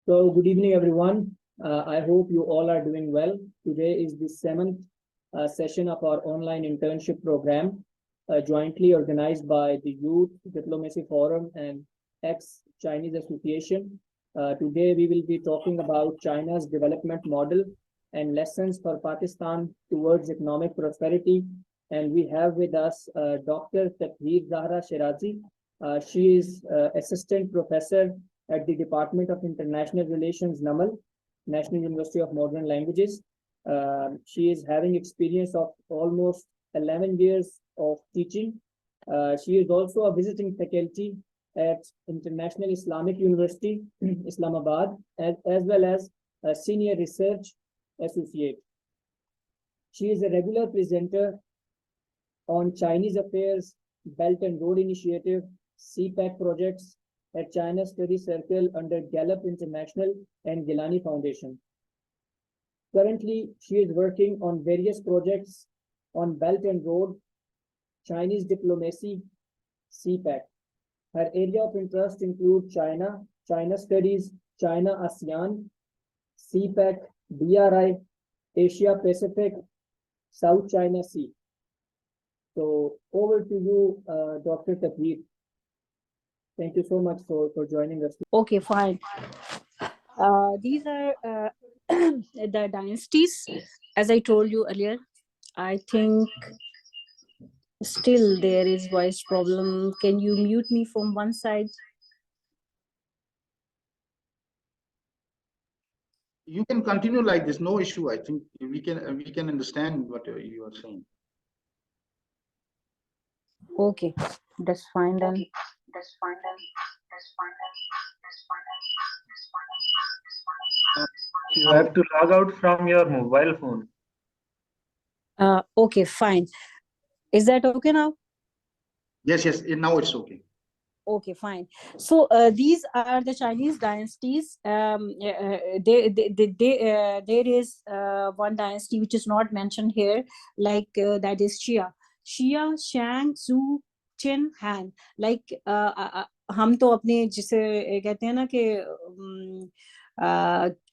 So, good evening, everyone. I hope you all are doing well. Today is the seventh session of our online internship program, jointly organized by the Youth Diplomacy Forum and ex-Chinese Association. Today, we will be talking about China's development model and lessons for Pakistan towards economic prosperity. And we have with us Dr. Tatheer Zahra Shirazi. She is Assistant Professor at the Department of International Relations, NAMAL, National University of Modern Languages. She is having experience of almost 11 years of teaching. She is also a visiting faculty at International Islamic University, Islamabad, as well as a senior research associate. She is a regular presenter on Chinese Affairs, Belt and Road Initiative, CPAC projects, at China Study Circle under Gallup International and Gilani Foundation. Currently, she is working on various projects on Belt and Road, Chinese diplomacy, CPAC. Her area of interest include China, China Studies, China ASEAN, CPAC, BRI, Asia Pacific, South China Sea. So over to you, Dr. Tatheer. Thank you so much for joining us. Okay, fine. These are the dynasties. As I told you earlier, I think still there is voice problem. Can you mute me from one side? You can continue like this, no issue. I think we can understand what you are saying. Okay, that's fine then. You have to log out from your mobile phone. Okay, fine. Is that okay now? Yes, now it's okay. Okay, fine. So these are the Chinese dynasties. There is one dynasty which is not mentioned here, like that is Xia, Shang, Zhou, Qin, Han. Like हम तो अपने जिसे कहते हैं ना कि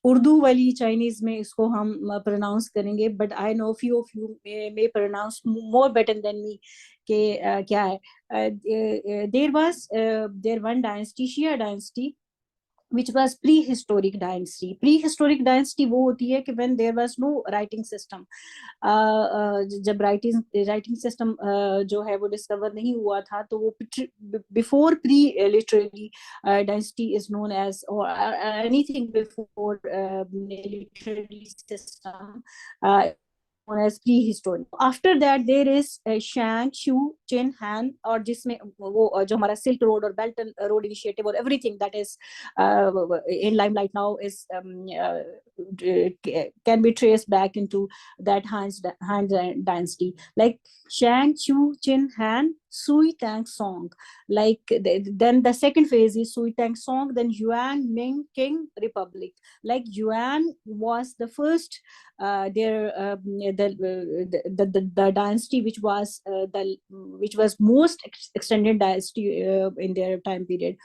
उर्दू वाली Chinese में इसको हम प्रोनाउंस करेंगे, but I know few of you may pronounce more better than me कि क्या है. There one dynasty, Shia dynasty, which was prehistoric dynasty. Prehistoric dynasty वो होती है कि when there was no writing system. जब writing system जो है वो discover नहीं हुआ था, तो वो before pre-literary dynasty is known as, or anything before literary system known as prehistoric. After that there is Shang, Shu, Qin, Han, और जिसमें वो जो हमारा Silk Road और Belt and Road Initiative or everything that is in limelight now is can be traced back into that Han dynasty. Like Shang, Shu, Qin, Han, Sui, Tang, Song. Like then the second phase is Sui, Tang, Song, then Yuan, Ming, Qing, Republic. Like Yuan was the first the dynasty which was most extended dynasty in their time period.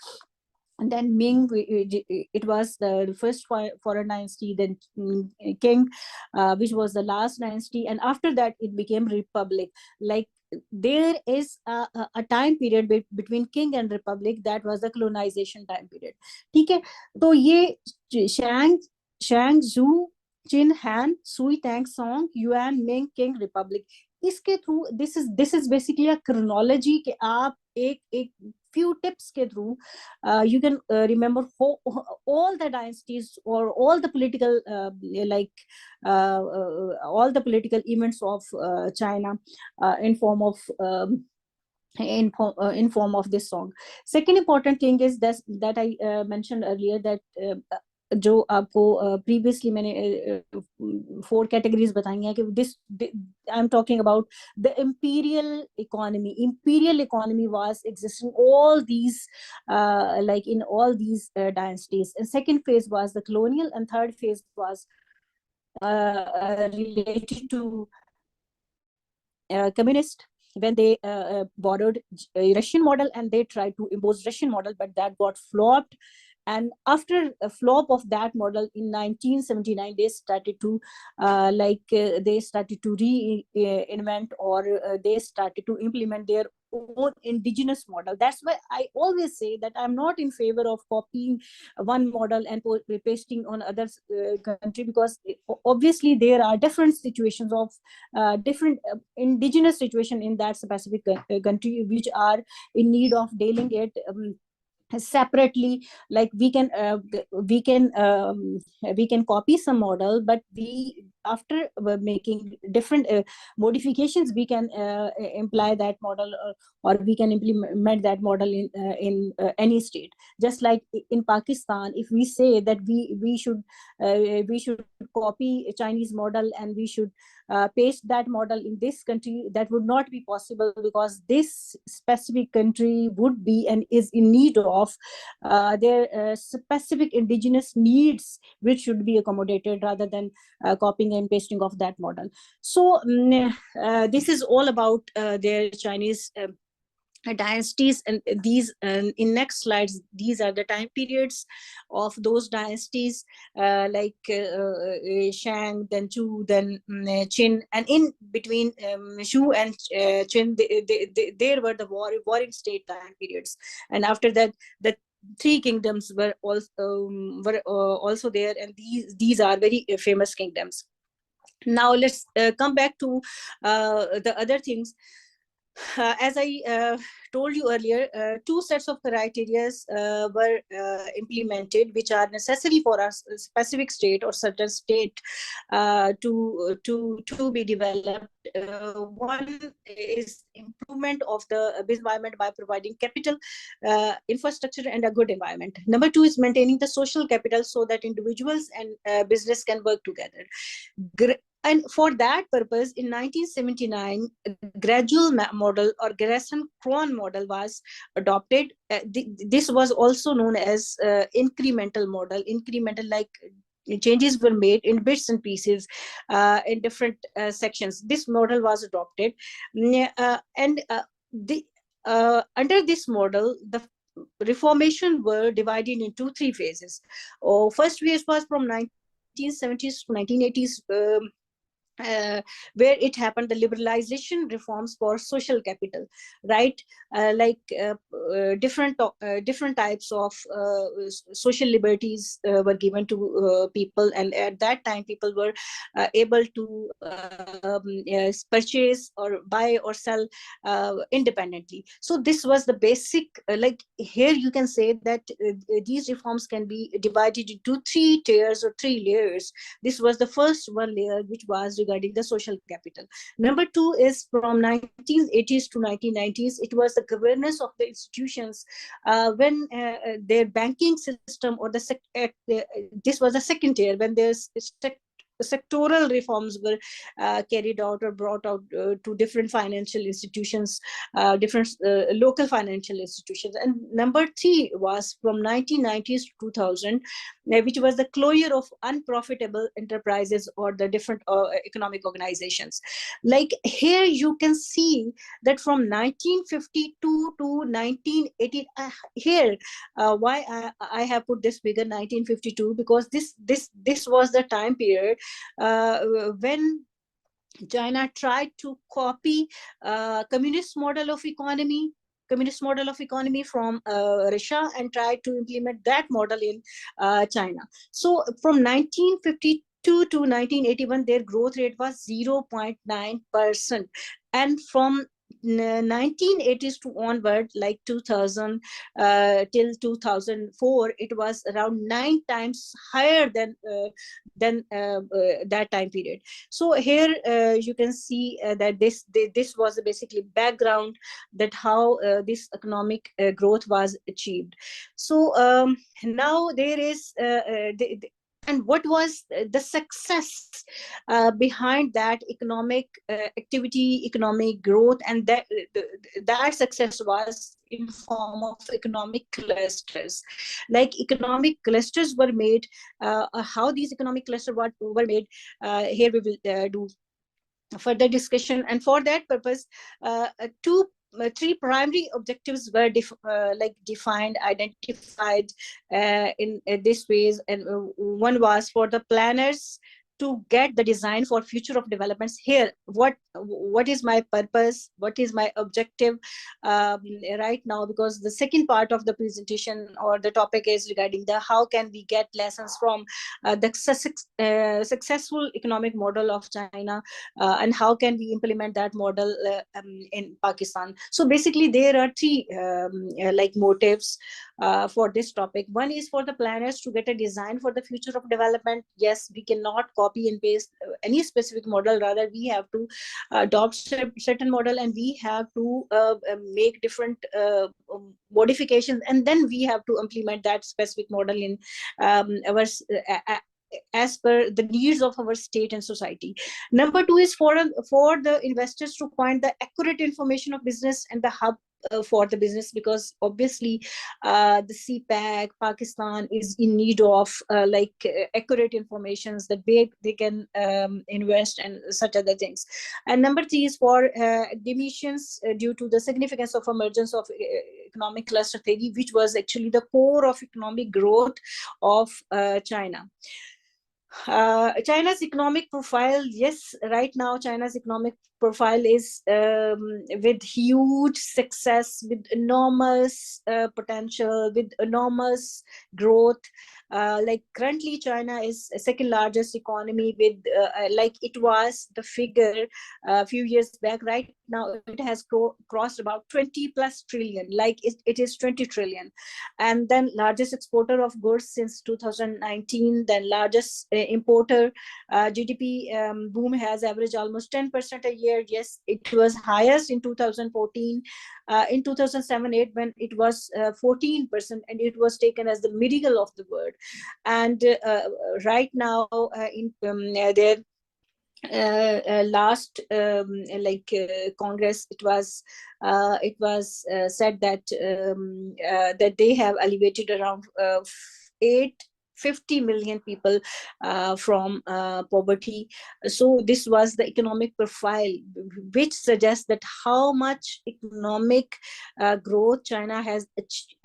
And then Ming, it was the first foreign dynasty, then Qing, which was the last dynasty, and after that it became Republic. Like there is a time period between King and Republic, that was the colonization time period. ठीक है, तो ये Shang, Zhou, Qin, Han, Sui, Tang, Song, Yuan, Ming, King, Republic. इसके through this is basically a chronology कि आप एक few tips के through you can remember all the dynasties or all the political all the political events of China in form of in form of this song. Second important thing is that I mentioned earlier that जो आपको previously मैंने 4 categories बताई हैं कि this I'm talking about the imperial economy. Imperial economy was existing all these like in all these dynasties. And second phase was the colonial, and third phase was related to communist, when they borrowed Russian model and they tried to impose Russian model, but that got flopped And after a flop of that model in 1979, they started to reinvent, or they started to implement their own indigenous model. That's why I always say that I'm not in favor of copying one model and pasting on others country, because obviously there are different situations of different indigenous situation in that specific country, which are in need of dealing it separately. Like we can copy some model, but we, after making different modifications, we can imply that model, or we can implement that model in any state. Just like in Pakistan, if we say that we should copy a Chinese model and we should paste that model in this country, that would not be possible, because this specific country would be and is in need of their specific indigenous needs, which should be accommodated, rather than copying and pasting of that model. So this is all about their Chinese dynasties. And these in next slides, these are the time periods of those dynasties, Shang, then Chu, then Qin. And in between Shu and Qin, there were the warring state time periods. And after that, the three kingdoms were also there, and these are very famous kingdoms. Now let's come back to the other things. As I told you earlier, two sets of criteria were implemented, which are necessary for a specific state or certain state to be developed. One is improvement of the environment by providing capital, infrastructure, and a good environment. Number two is maintaining the social capital so that individuals and business can work together. And for that purpose, in 1979, gradual model or Grayson-Kron model was adopted. This was also known as incremental model. Incremental, like changes were made in bits and pieces in different sections. This model was adopted. Under this model, the reformation were divided into three phases. First phase was from 1970s to 1980s, where it happened, the liberalization reforms for social capital, right? Different types of social liberties were given to people, and at that time people were able to purchase or buy or sell independently. So this was the basic, here you can say that these reforms can be divided into three tiers or three layers. This was the first one layer, which was regarding the social capital. Number two is from 1980s to 1990s. It was the governance of the institutions when their banking system, or this was the second tier, when there's sectoral reforms were carried out or brought out to different financial institutions, different local financial institutions. And number three was from 1990s to 2000, which was the closure of unprofitable enterprises or the different economic organizations. Like here you can see that from 1952 to 1980, here why I have put this figure 1952, because this was the time period when China tried to copy communist model of economy from Russia, and tried to implement that model in China. So from 1952 to 1981, their growth rate was 0.9%. And from 1980s to onward, like 2000 till 2004, it was around 9 times higher than that time period. So here you can see that this was basically background that how this economic growth was achieved. So now there is and what was the success behind that economic activity, economic growth? And that success was in form of economic clusters. Like economic clusters were made. How these economic clusters were made, here we will do further discussion. And for that purpose, two three primary objectives were defined, identified in this ways, and one was for the planners to get the design for future of developments. Here, what is my purpose, what is my objective right now, because the second part of the presentation or the topic is regarding the how can we get lessons from the successful economic model of China, and how can we implement that model in Pakistan. So basically there are three motives for this topic. One is for the planners to get a design for the future of development. Yes, we cannot copy and paste any specific model, rather we have to adopt certain model, and we have to make different modifications, and then we have to implement that specific model in our as per the needs of our state and society. Number two is for the investors to find the accurate information of business and the hub for the business, because obviously the CPAC Pakistan is in need of accurate informations that they can invest and such other things. And number three is for academicians due to the significance of emergence of economic cluster theory, which was actually the core of economic growth of China. China's economic profile, yes, right now China's economic profile is with huge success, with enormous potential, with enormous growth. Like currently China is a second largest economy with like it was the figure a few years back. Right now it has crossed about 20 plus trillion, like it is 20 trillion, and then largest exporter of goods since 2019, then largest importer. GDP boom has averaged almost 10% a year. Yes, it was highest in 2014, in 2007-8 when it was 14%, and it was taken as the miracle of the world. And right now in their last Congress, it was said that that they have elevated around 850 million people from poverty. So this was the economic profile, which suggests that how much economic growth China has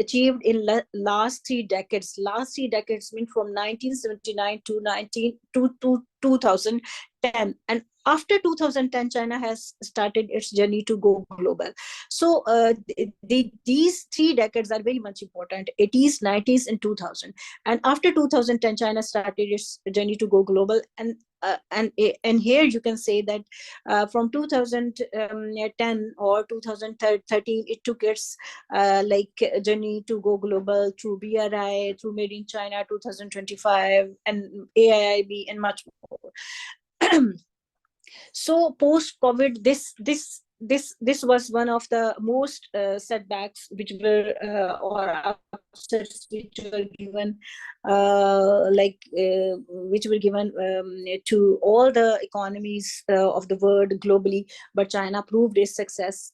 achieved in last 3 decades. Last 3 decades mean from 1979 to 2010, and after 2010 China has started its journey to go global. So these 3 decades are very much important: 80s, 90s and 2000. And after 2010 China started its journey to go global, and here you can say that from 2010 or 2013 it took its journey to go global through BRI, through Made in China 2025 and AIIB and much more. So post COVID, this was one of the most setbacks which were or upsets which were given which were given to all the economies of the world globally, but China proved its success.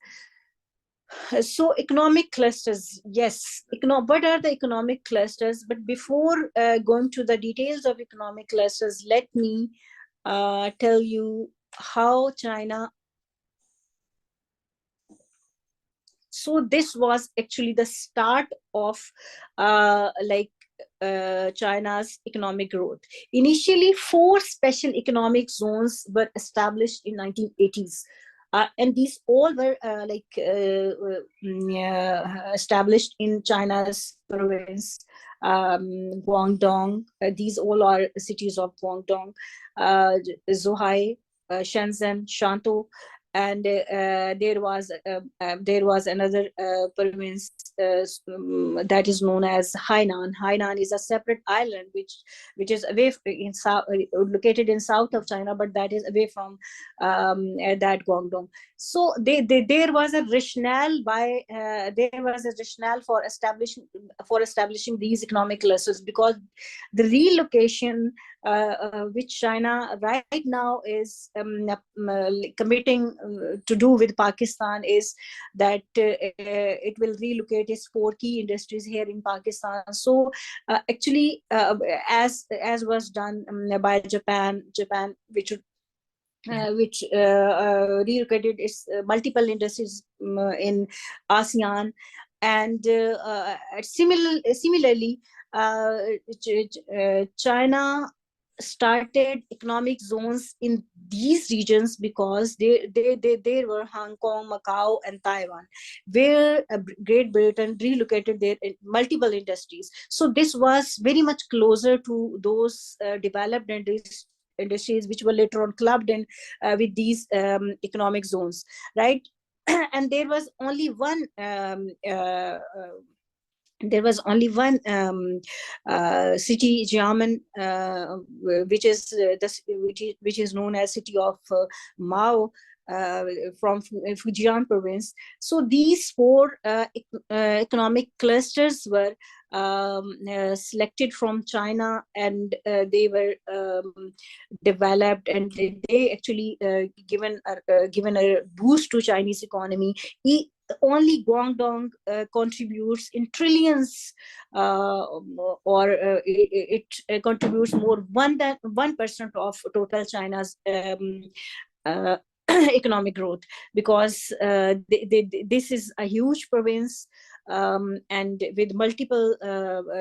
So economic clusters, yes, what are the economic clusters? But before going to the details of economic clusters, let me tell you how China. So this was actually the start of China's economic growth. Initially, 4 special economic zones were established in 1980s. And these all were established in China's province, Guangdong. These all are cities of Guangdong, Zhuhai, Shenzhen, Shantou, and there was another province that is known as Hainan. Hainan is a separate island which is away in south, located in south of China, but that is away from that Guangdong. So there was a rationale for establishing these economic clusters, because the relocation which China right now is committing to do with Pakistan is that it will relocate its 4 key industries here in Pakistan. So actually, as was done by Japan, which which relocated its multiple industries in ASEAN, and similarly, China started economic zones in these regions because they were Hong Kong, Macau, and Taiwan, where Great Britain relocated their multiple industries. So this was very much closer to those developed industries which were later on clubbed in with these economic zones, right? And there was only one city, Xiamen, which is which is known as city of Mao, from Fujian province. So these four economic clusters were selected from China, and they were developed, and they actually given a boost to Chinese economy. Only Guangdong contributes in trillions, or it contributes more 1% of total China's economic growth, because this is a huge province, and with multiple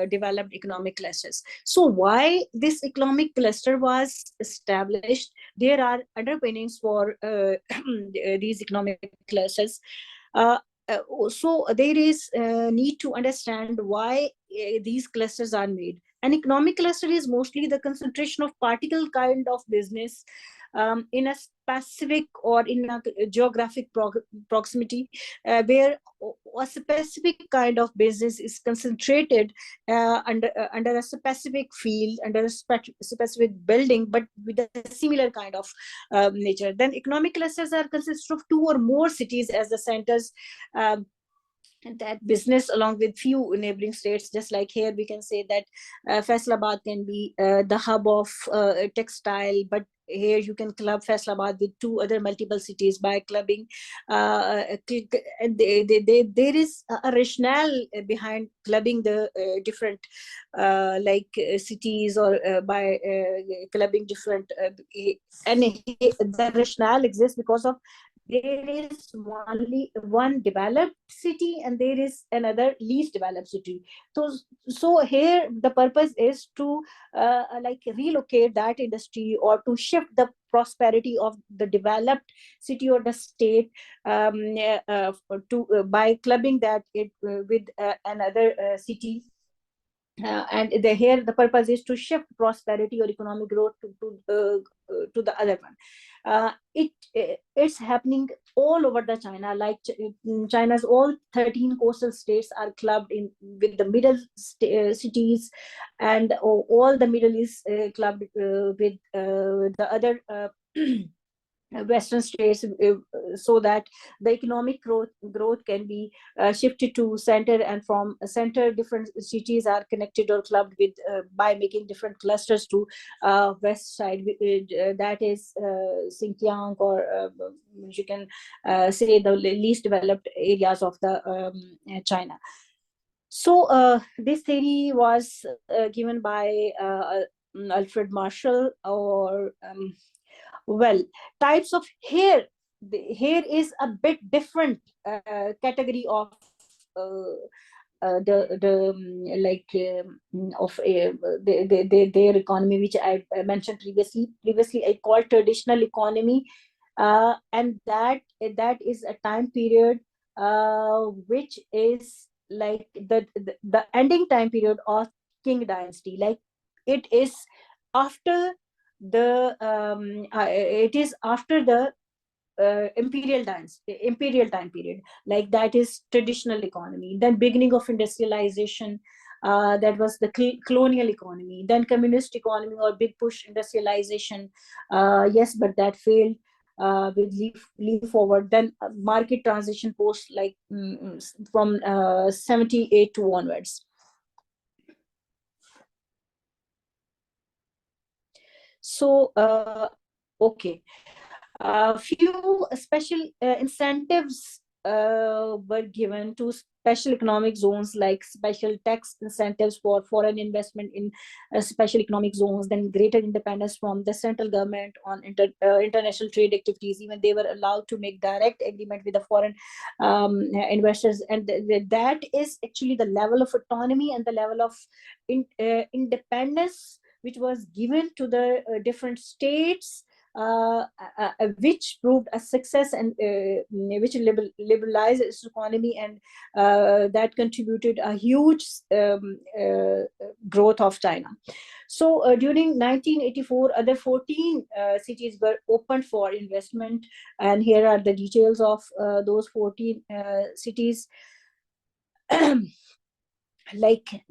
developed economic clusters. So why this economic cluster was established? There are underpinnings for these economic clusters. Uh, so there is need to understand why these clusters are made. An economic cluster is mostly the concentration of particle kind of business in a specific or in a geographic proximity, where a specific kind of business is concentrated under a specific field, under a specific building, but with a similar kind of nature. Then economic clusters are consist of two or more cities as the centers, and that business along with few neighboring states. Just like here we can say that Faisalabad can be the hub of textile, but here you can club Faisalabad with two other multiple cities by clubbing. There is a rationale behind clubbing the different cities, or by clubbing different, and the rationale exists because of there is only one developed city and there is another least developed city. So here the purpose is to relocate that industry, or to shift the prosperity of the developed city or the state, by clubbing that it with another city. And here the purpose is to shift prosperity or economic growth to the other one. It's happening all over the China. Like China's all 13 coastal states are clubbed in with the middle cities, and all the middle is clubbed with the other Western states, so that the economic growth can be shifted to center, and from center different cities are connected or clubbed with by making different clusters to west side, that is Xinjiang, or you can say the least developed areas of the China. So this theory was given by Alfred Marshall, or well, types of here is a bit different category of their economy, which I mentioned previously I called traditional economy, and that is a time period which is like the ending time period of King dynasty. Like it is after the imperial time period. Like that is traditional economy. Then beginning of industrialization, that was the colonial economy. Then communist economy or big push industrialization, yes, but that failed with leap forward. Then market transition post, like from 78 to onwards. So okay, few special incentives were given to special economic zones, like special tax incentives for foreign investment in special economic zones, then greater independence from the central government on international trade activities. Even they were allowed to make direct agreement with the foreign investors, and that is actually the level of autonomy and the level of independence which was given to the different states, which proved a success, and which liberalized its economy, and that contributed a huge growth of China. So during 1984, other 14 cities were opened for investment, and here are the details of those 14 cities. Like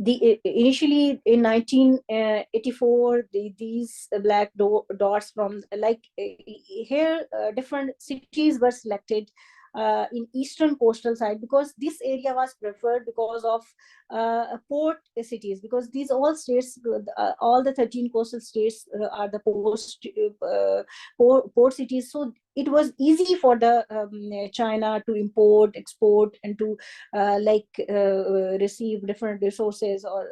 initially in 1984, these black dots from, like here different cities were selected in eastern coastal side, because this area was preferred because of port cities, because these all states, all the 13 coastal states are the port cities. So it was easy for the China to import, export, and to receive different resources, or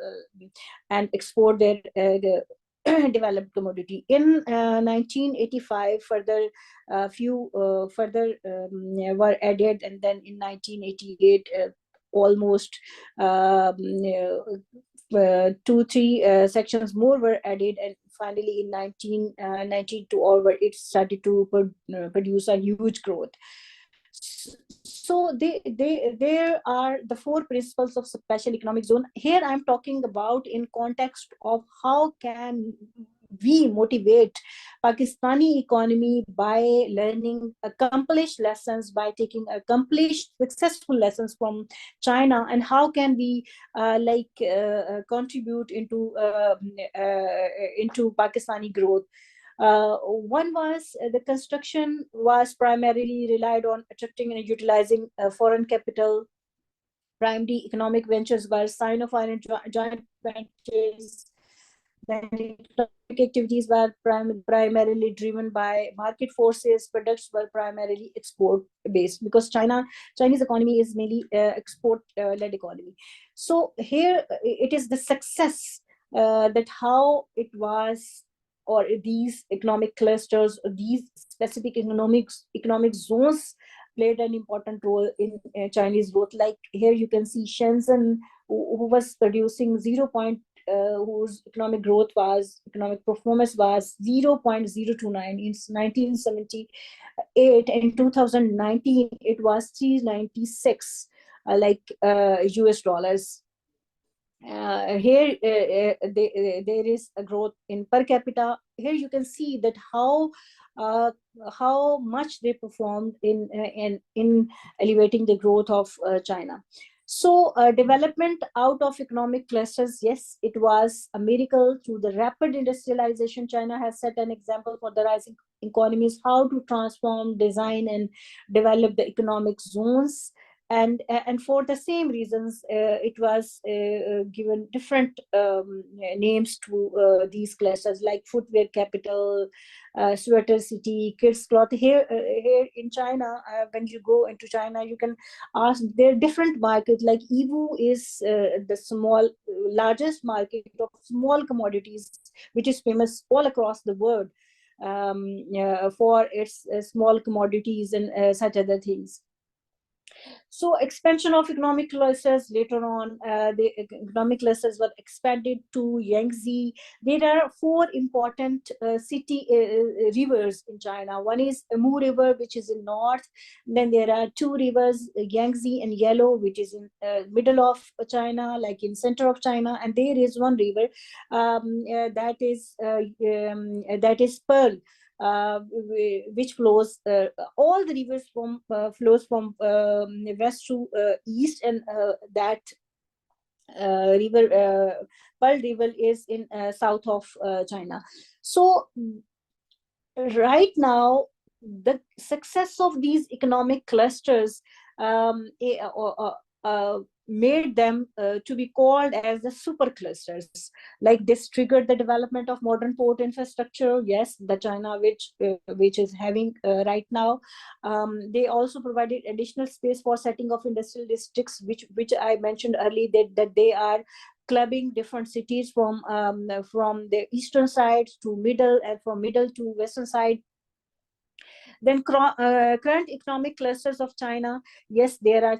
and export their developed commodity. In 1985, further few further were added, and then in 1988 almost 2-3 sections more were added, and finally in 1992 onward it started to produce a huge growth. So there are the 4 principles of special economic zone. Here I'm talking about in context of how can we motivate Pakistani economy by learning accomplished lessons, by taking accomplished successful lessons from China, and how can we contribute into Pakistani growth. One was the construction was primarily relied on attracting and utilizing foreign capital. Primary economic ventures were Sino-foreign joint ventures. Then economic activities were primarily driven by market forces. Products were primarily export based, because Chinese economy is mainly export led economy. So here it is the success that how it was, or these economic clusters, or these specific economic zones played an important role in Chinese growth. Like here you can see Shenzhen, who was producing whose economic performance was 0.029 in 1978. In 2019 it was 396 US dollars. Here there is a growth in per capita. Here you can see that how much they performed in elevating the growth of China. So development out of economic clusters, yes, it was a miracle. Through the rapid industrialization, China has set an example for the rising economies, how to transform, design, and develop the economic zones. And for the same reasons, it was given different names to these clusters, like footwear capital, sweater city, kids cloth. Here in China, when you go into China, you can ask, there are different markets. Like Yiwu is the largest market of small commodities, which is famous all across the world for its small commodities and such other things. So expansion of economic clusters, later on, the economic clusters were expanded to Yangtze. There are 4 important rivers in China. One is Amu River, which is in north. Then there are 2 rivers, Yangtze and Yellow, which is in middle of China, like in center of China. And there is one river that is Pearl, which flows, all the rivers flows from west to east, and that Pearl River is in south of China. So right now, the success of these economic clusters made them to be called as the super clusters. Like this triggered the development of modern port infrastructure. Yes, the China which is having right now. They also provided additional space for setting of industrial districts, which I mentioned earlier, that they are clubbing different cities from the eastern side to middle, and from middle to western side. Then current economic clusters of China, yes, there are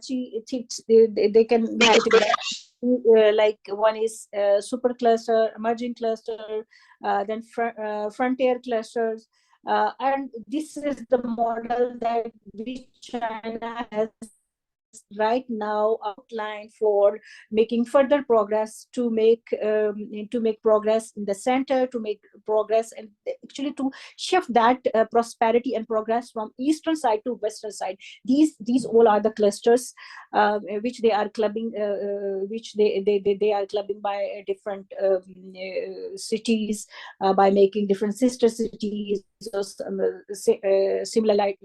they can be categorized. Like one is super cluster, emerging cluster, then frontier clusters, and this is the model that which China has right now outlined for making further progress, to make progress in the center, to make progress, and actually to shift that prosperity and progress from eastern side to western side. These all are the clusters which they are clubbing, which they are clubbing by different cities, by making different sister cities or similar like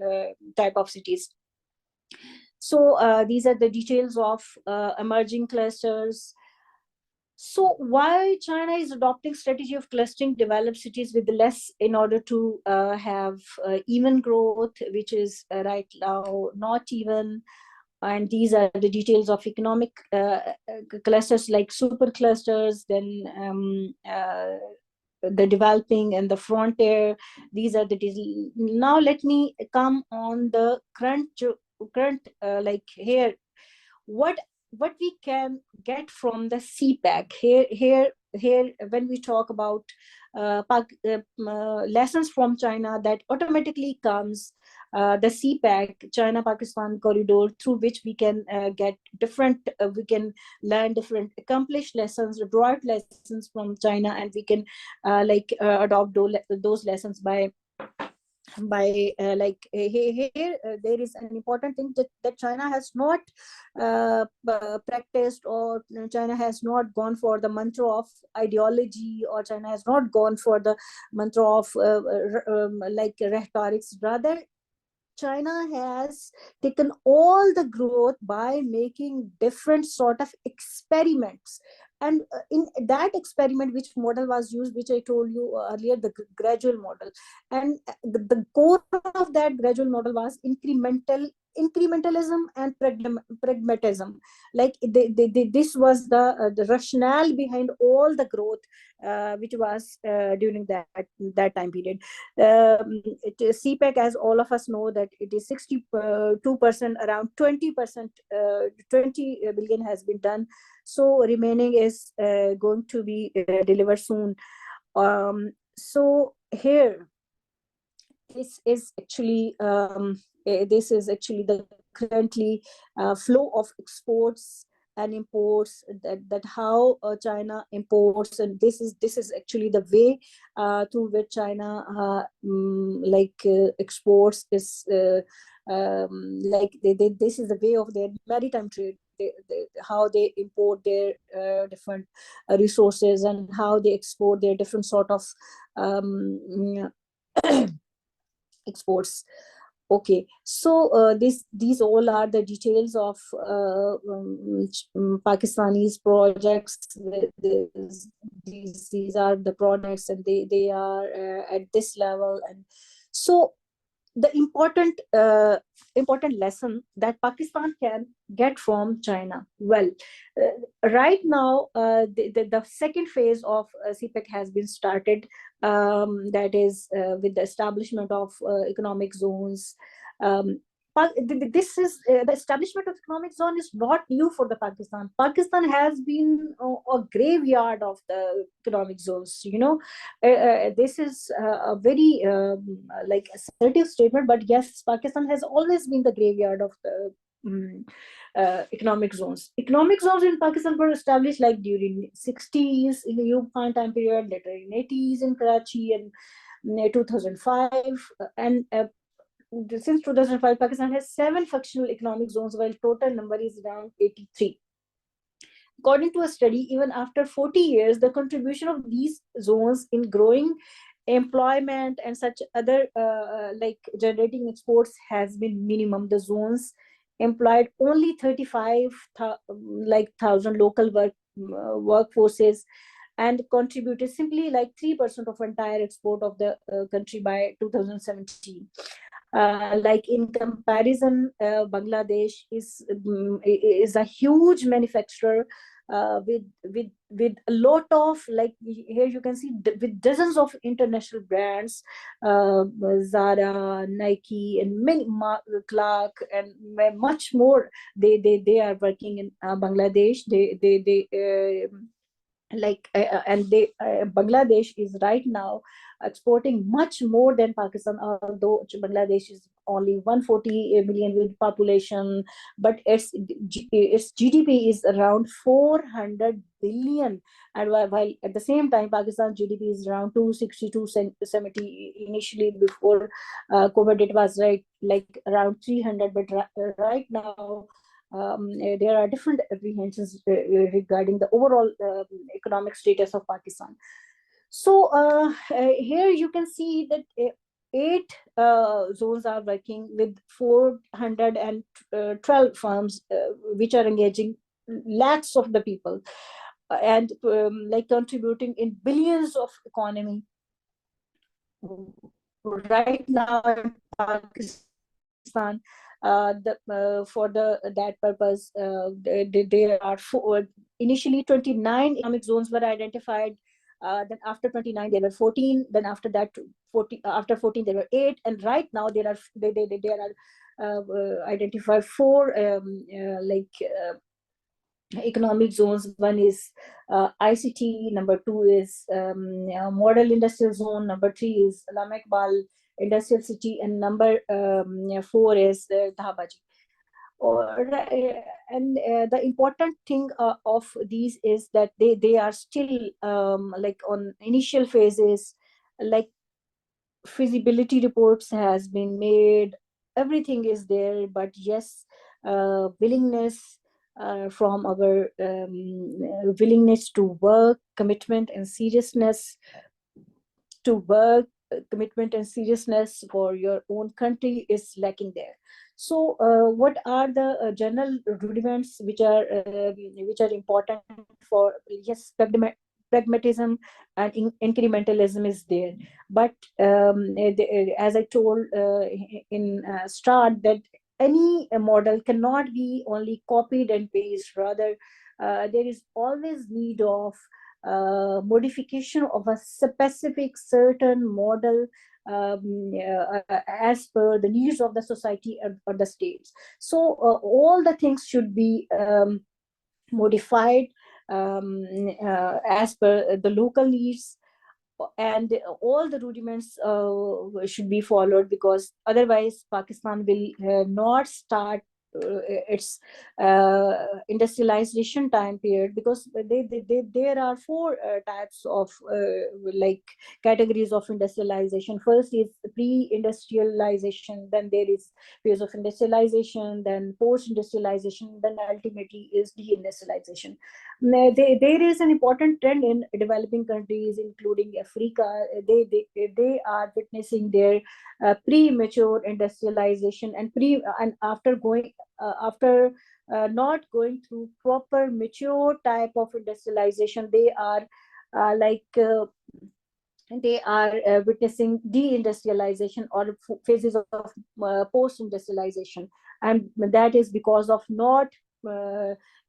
type of cities. So these are the details of emerging clusters. So why China is adopting strategy of clustering developed cities with less, in order to have even growth, which is right now not even. And these are the details of economic clusters like super clusters, then the developing and the frontier. These are the details. Now let me come on the current like here, what we can get from the CPEC here when we talk about lessons from China, that automatically comes the CPEC, China-Pakistan corridor, through which we can get different, we can learn different accomplished lessons, broad lessons from China, and we can adopt those lessons by like here there is an important thing that China has not practiced, or China has not gone for the mantra of ideology, or China has not gone for the mantra of like rhetorics. Rather, China has taken all the growth by making different sort of experiments. And in that experiment, which model was used, which I told you earlier, the gradual model. And the core of that gradual model was incrementalism and pragmatism. Like this was the rationale behind all the growth which was during that time period. CPEC, as all of us know, that it is 62%, around 20%, 20 billion has been done. So remaining is going to be delivered soon. So here, this is actually the currently flow of exports and imports, that how China imports, and this is actually the way through which China exports is this is the way of their maritime trade. How they import their different resources, and how they export their different sort of exports. Okay, so these all are the details of Pakistani's projects. These are the products, and they are at this level. And so the important lesson that Pakistan can get from China. Well, right now, the second phase of CPEC has been started. That is with the establishment of economic zones. This is the establishment of economic zone is not new for the Pakistan. Pakistan has been a graveyard of the economic zones. This is a very like assertive statement, but yes, Pakistan has always been the graveyard of the economic zones. Economic zones in Pakistan were established like during 60s in the Ayub Khan time period, later in 80s in Karachi, and 2005, and since 2005, Pakistan has 7 functional economic zones, while total number is around 83. According to a study, even after 40 years, the contribution of these zones in growing employment and such other like generating exports has been minimum. The zones employed only 35,000 local workforces, and contributed simply like 3% of entire export of the country by 2017. Like in comparison, Bangladesh is a huge manufacturer with a lot of, like here you can see with dozens of international brands, Zara, Nike, and many Clark, and much more. They are working in Bangladesh. Bangladesh is right now exporting much more than Pakistan, although Bangladesh is only 140 million with population, but its GDP is around 400 billion, and while at the same time Pakistan's GDP is around 260 270 initially. Before COVID it was like around 300, but right now there are different apprehensions regarding the overall economic status of Pakistan. So here you can see that 8 zones are working with 412 firms, which are engaging lakhs of the people, and like contributing in billions of economy. Right now in Pakistan, for that purpose, there are initially 29 economic zones were identified. Then after 29 there were 14. Then after that 40. After 14 there were 8, and right now there are identified 4 economic zones. One is ICT, number 2 is model industrial zone, number 3 is Allama Iqbal industrial city, and number 4 is Dhabaji. And the important thing of these is that they are still like on initial phases, like feasibility reports has been made, everything is there, but yes, willingness from our willingness to work, commitment and seriousness to work, commitment and seriousness for your own country is lacking there. So what are the general rudiments which are important for? Yes, pragmatism and incrementalism is there, but as I told in start, that any model cannot be only copied and pasted. Rather, there is always need of modification of a specific certain model as per the needs of the society or the states. So all the things should be modified as per the local needs, and all the rudiments should be followed, because otherwise Pakistan will not start its industrialization time period, because there are 4 types of like categories of industrialization. First is pre-industrialization, then there is phase of industrialization, then post-industrialization, then ultimately is deindustrialization. There is an important trend in developing countries, including Africa. They are witnessing their premature industrialization, and after not going through proper mature type of industrialization, they are witnessing deindustrialization or phases of post-industrialization, and that is because of not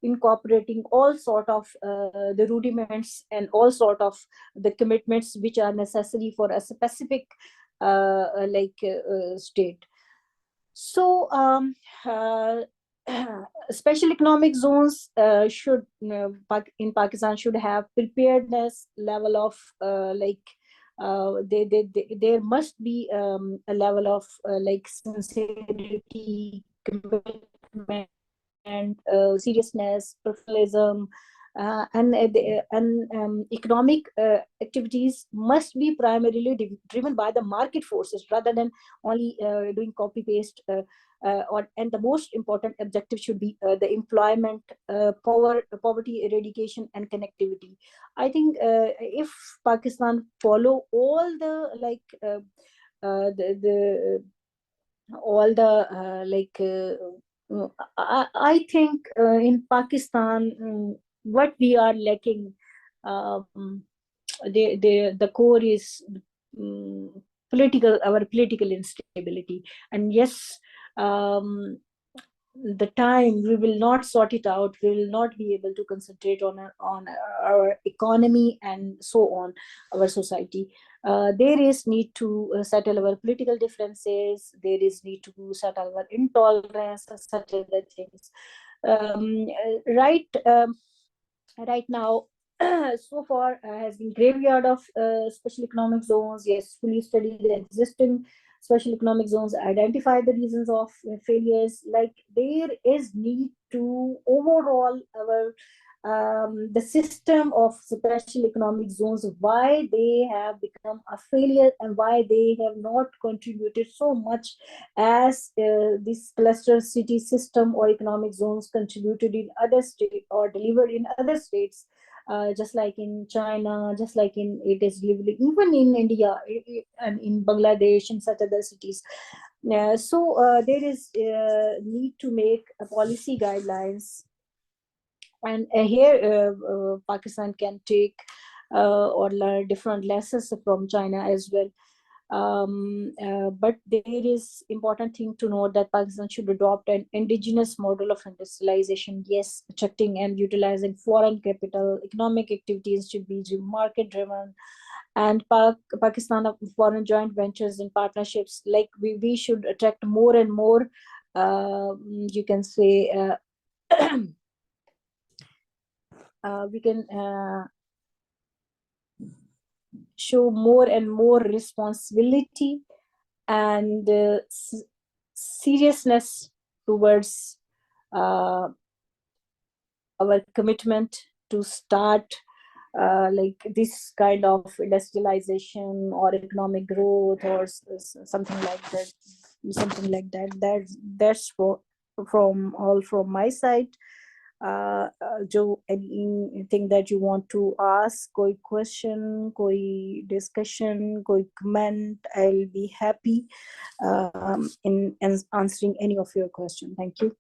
incorporating all sort of the rudiments and all sort of the commitments which are necessary for a specific state. So special economic zones should in Pakistan should have preparedness level of there must be a level of sincerity, commitment, and seriousness, professionalism, and economic activities must be primarily driven by the market forces rather than only doing copy paste. And the most important objective should be the employment, poverty eradication, and connectivity. I think if Pakistan follow all the all the I think in Pakistan, what we are lacking, the core is our political instability. And yes, the time we will not sort it out, we will not be able to concentrate on our economy and so on, our society. There is need to settle our political differences. There is need to settle our intolerance and such other things. Right, right now, so far has been graveyard of special economic zones. Yes, fully study the existing special economic zones, identify the reasons of failures. Like there is need to overall our the system of special economic zones, why they have become a failure and why they have not contributed so much as this cluster city system or economic zones contributed in other states or delivered in other states, just like in China, just like in it is delivered even in India and in Bangladesh and such other cities. So there is need to make a policy guidelines, and here Pakistan can take or learn different lessons from China as well. But there is important thing to note that Pakistan should adopt an indigenous model of industrialization. Yes, attracting and utilizing foreign capital, economic activities should be market driven, and Pakistan of foreign joint ventures and partnerships. Like we should attract more and more. You can say we can show more and more responsibility and seriousness towards our commitment to start like this kind of industrialization or economic growth or something like that. Something like that. That's from all from my side. जो anything that you want to ask, कोई question, कोई discussion, कोई comment, I'll be happy in answering any of your question. Thank you.